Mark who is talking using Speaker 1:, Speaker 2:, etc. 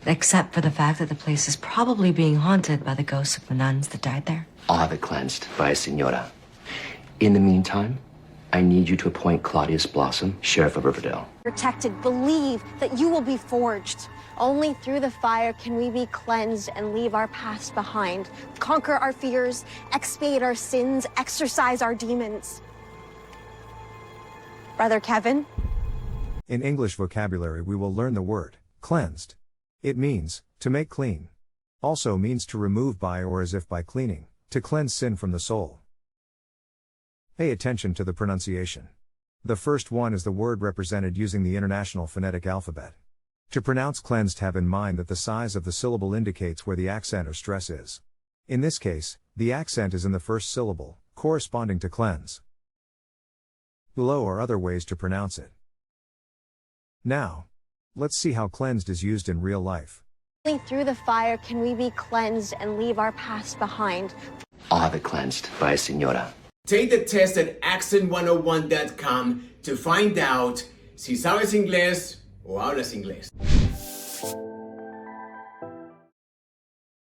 Speaker 1: Except for the fact that the place is probably being haunted by the ghosts of the nuns that died there.
Speaker 2: I'll have it cleansed by a senora. In the meantime, I need you to appoint Claudius Blossom, Sheriff of Riverdale.
Speaker 3: Protected, believe that you will be forged. Only through the fire can we be cleansed and leave our past behind. Conquer our fears, expiate our sins, exorcise our demons. Brother Kevin?
Speaker 4: In English vocabulary, we will learn the word cleansed. It means to make clean. Also means to remove by or as if by cleaning, to cleanse sin from the soul. Pay attention to the pronunciation. The first one is the word represented using the International Phonetic Alphabet. To pronounce cleansed, have in mind that the size of the syllable indicates where the accent or stress is. In this case, the accent is in the first syllable, corresponding to cleanse. Below are other ways to pronounce it. Now, let's see how cleansed is used in real life.
Speaker 3: Only through the fire can we be cleansed and leave our past behind.
Speaker 2: I'll have it cleansed by a senora.
Speaker 5: Take the test at accent101.com to find out si sabes inglés o hablas inglés.